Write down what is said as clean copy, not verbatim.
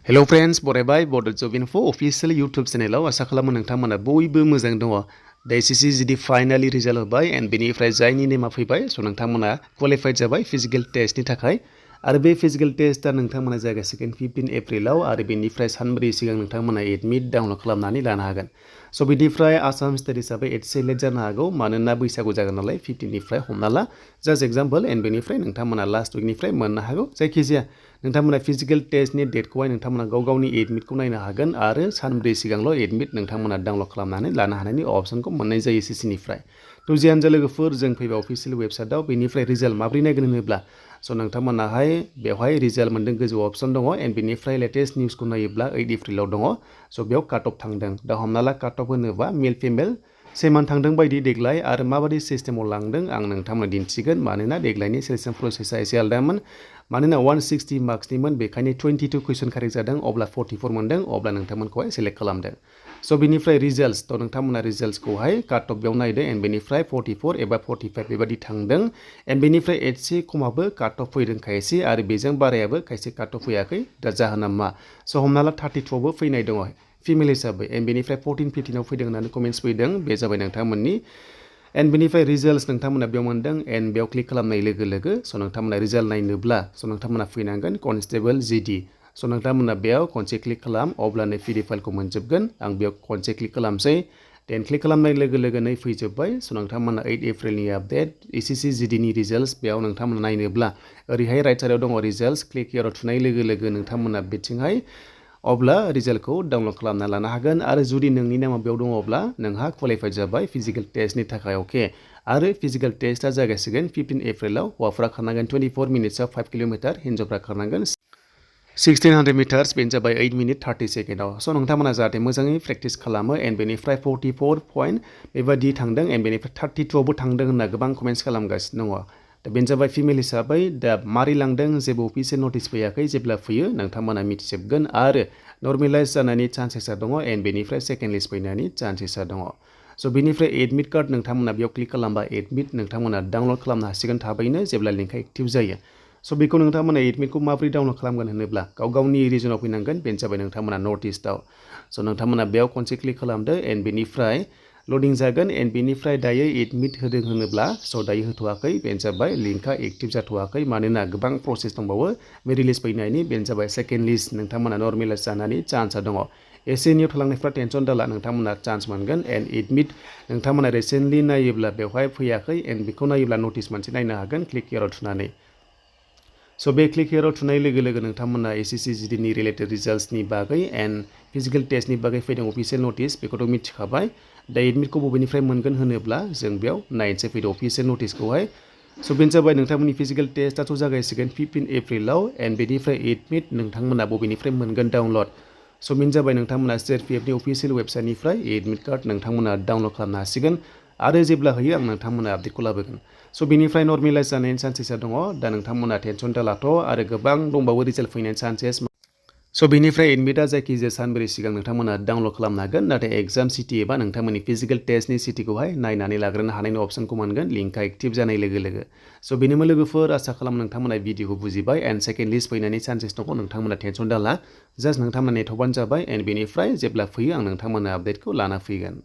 Hello friends, बरायबाय Bodo Job Info official YouTube channel आशा खालामो नोंथांमोना बयबो मोजां दङ। दा SSC जुदि फाइनाली रिजाल्ट होबाय एन्ड बेनिफ्राय जायनि नेमा फैबाय स' नोंथांमोना क्वालिफाइड जाबाय फिजिकल टेस्टनि थाखाय आरो बे फिजिकल टेस्टआ नोंथांमोना जागासिगोन 15 एप्रिलाव आरो बेनिफ्राय सानब्रै सिगां नोंथांमोना एडमिट डाउनलड खालामनानै लानो हागोन। स' बिनिफ्राय आसाम स्टेट हिसाबै एसे लेट जानो हागौ मानोना बैसागु जागोन नालाय 15निफ्राय हमना ला जास्ट एग्जाम्पल एन्ड बेनिफ्राय नोंथांमोना लास्ट उइकनिफ्राय मोननो हागौ। जायखिजाया नोंथांमोना फिजिकल टेस्टनि डेटखौहाय नोंथांमोना गाव गावनि एडमिटखौ नायनो हागोन आरो सानब्रै सिगांल' एडमिट नोंथांमोना डाउनलड खालामनानै लानो हानायनि अपसनखौ मोननाय जायो SSCनिफ्राय। थ' जियानो जा लोगोफोर जों फैबाय अफिसियेल वेबसाइटआव बेनिफ्राय रिजाल्ट माब्रै नायगोन होनोब्ला स' नोंथांमोनाहाय बेवहाय रिजाल्ट मोनदों गोजौआव अपसन दङ एन्ड बेनिफ्राय लेटेस्ट निउसखौ नायोब्ला 8 एप्रिलाव दङ। स' बेयाव काट अफ थांदों। दा हमना ला काट अफ होनोबा मेल फिमेल सेमान थांदों बायदि देग्लाय आरो माबायदि सिस्टेमाव लांदों आं नोंथांमोनो दिन्थिगोन मानोना देग्लायनि सिलेक्सन प्रसेसआ एसे आलदामोन मानोना 160 मार्क्सनिमोन बेखायनो 22 कुइसन कारेक्ट जादों अब्ला 44 मोनदों अब्ला नोंथांमोनखौहाय सेलेक्ट खालामदों। स' बेनिफ्राय रिजाल्ट्स थ' नोंथांमोना रिजाल्ट्सखौहाय काट अफ बेयाव नायदों एन्ड बेनिफ्राय 44 एबा 45 बेबायदि थांदों एन्ड बेनिफ्राय एसे खमाबो काट अफ फैदों खायसे आरो बेजों बारायाबो खायसे काट अफ फैयाखै। दा जाहोना मा? स' हमना ला 32आवबो फैनाय दङ फिमेल हिसाबै एन्ड बेनिफ्राय 14-15आव फैदों होननानै कमेन्ट्स फैदों बे जाबाय नोंथांमोननि एन्ड बेनिफ्राय रिजाल्ट्स नोंथांमोना बेयाव मोनदों एन्ड बेयाव क्लिक खालामनाय लोगो लोगो स' नोंथांमोना रिजाल्ट नायनोब्ला स' नोंथांमोना फैनांगोन कनस्टेबल GD स' नोंथांमोना बेयाव खनसे क्लिक खालाम अब्लानो PDF फाइलखौ मोनजोबगोन। आं बेयाव खनसे क्लिक खालामसै देन क्लिक खालामनाय लोगो लोगोनो फैजोब्बाय। स' नोंथांमोना 8 एप्रिलनि आपडेट SSC GDनि रिजाल्ट्स बेयाव नोंथांमोना नायनोब्ला ओरैहाय राइट साइडआव दङ रिजाल्ट्स क्लिक हियराव थुनाय लोगो लोगो नोंथांमोना बिथिंहाय अब्ला रिजाल्टखौ डाउनलड खालामना लानो हागोन आरो जुदि नोंनि नामा बेयाव दङब्ला नोंहा क्वालिफाइड जाबाय फिजिकल टेस्टनि थाखाय अके आरो फिजिकल टेस्टआ जागासिगोन 15 एप्रिलाव हौवाफोरा खारनांगोन 24 मिनिट्सआव 5 किल'मिटार हिन्जावफ्रा खारनांगोन 1600 मिटार्स बेनो जाबाय 8 मिनिट 30 सेकेन्डआव। स' नोंथांमोना जाहाथे मोजाङै प्रेक्टिस खालामो एन्ड बेनिफ्राय 44 पइन्ट बेबायदि थांदों एन्ड बेनिफ्राय 32आवबो थांदों होनना गोबां कमेन्ट्स खालामगासिनो दङ। दा बेनो जाबाय फिमेल हिसाबै दा मारै लांदों जेबो अफिसियेल नटिस फैयाखै जेब्ला फैयो नोंथांमोना मिथिजोबगोन आरो नर्मेलाइज जानायनि चान्सेसा दङ एन्ड बेनिफ्राय सेकेन्ड लिस्ट फैनायनि चान्सेसा दङ। स' बेनिफ्राय एडमिट कार्ड नोंथांमोना बेयाव क्लिक खालामबा एडमिट नोंथांमोना डाउनलड खालामनो हासिगोन थाबैनो जेब्ला लिंकआ एक्टिभ जायो। स' बेखौ नोंथांमोना एडमिटखौ माबोरै डाउनलड खालामगोन होनोब्ला गाव गावनि रिजनाव फैनांगोन बेनो जाबाय नोंथांमोना नर्थ इस्टआव। स' नोंथांमोना बेयाव खनसे क्लिक खालामदो एन्ड बेनिफ्राय लडिं जागोन एन्ड बेनिफ्राय दायो एडमिट होदों होनोब्ला स' दायो होथ'वाखै बेनो जाबाय लिंकआ एक्टिभ जाथ'वाखै मानोना गोबां प्रसेस दंबावो बे रिलिज फैनायनि बेनो जाबाय सेकेन्ड लिस्ट नोंथांमोना नर्मेलाइज जानानै चान्सआ दङ। एसे एनैयाव थालांनायफ्रा टेनसन दाला नोंथांमोना चान्स मोनगोन एन्ड एडमिट नोंथांमोना रिसेन्टलि नायोब्ला बेवहाय फैयाखै एन्ड बेखौ नायोब्ला नटिस मोनसे नायनो हागोन क्लिक हियराव थुनानै। स' बे क्लिक हियराव थुनाय लोगो लोगो नोंथांमोना SSC GDनि रिलेटेड रिजाल्ट्सनि बागै एन्ड फिजिकेल टेस्टनि बागै फैदों अफिसियेल नटिस बेखौथ' मिथिखाबाय। दा एडमिटखौ बबेनिफ्राय मोनगोन होनोब्ला जों बेयाव नायनोसै फैदों अफिसियेल नटिसखौहाय। स' बेनो जाबाय नोंथांमोननि फिजिकेल टेस्टआथ' जागायसिगोन 15 एप्रिलाव एन्ड बेनिफ्राय एडमिट नोंथांमोना बबेनिफ्राय मोनगोन डाउनलड स' बेनो जाबाय नोंथांमोना CRPFनि अफिसियेल वेबसाइटनिफ्राय एडमिट कार्ड नोंथांमोना डाउनलड खालामनो हासिगोन आरो जेब्ला होयो आं नोंथांमोना आपडेटखौ लाबोगोन। स' बेनिफ्राय नर्मेलाइज जानायनि चान्सेसा दङ दा नोंथांमोना टेनसन दालाथ' आरो गोबां दंबावो रिजाल्ट फैनायनि चान्सेस। स' बेनिफ्राय एडमिटआ जायखिजाया सानब्रै सिगां नोंथांमोना डाउनलड खालामनो हागोन नाथाय एग्जाम सिटि एबा नोंथांमोननि फिजिकेल टेस्टनि सिटिखौहाय नायनानै लाग्रोनो हानायनि अपसनखौ मोनगोन लिंकआ एक्टिभ जानाय लोगो लोगो। स' बेनोमोन लोगोफोर आसा खालामो नोंथांमोना भिडिअखौ बुजिबाय एन्ड सेकेन्ड लिस्ट फैनायनि चान्सेस दङ नोंथांमोना टेनसन दाला जास्ट नोंथांमोना नेथ'बानो जाबाय एन्ड बेनिफ्राय जेब्ला फैयो आं नोंथांमोना आपडेटखौ लाना फैगोन।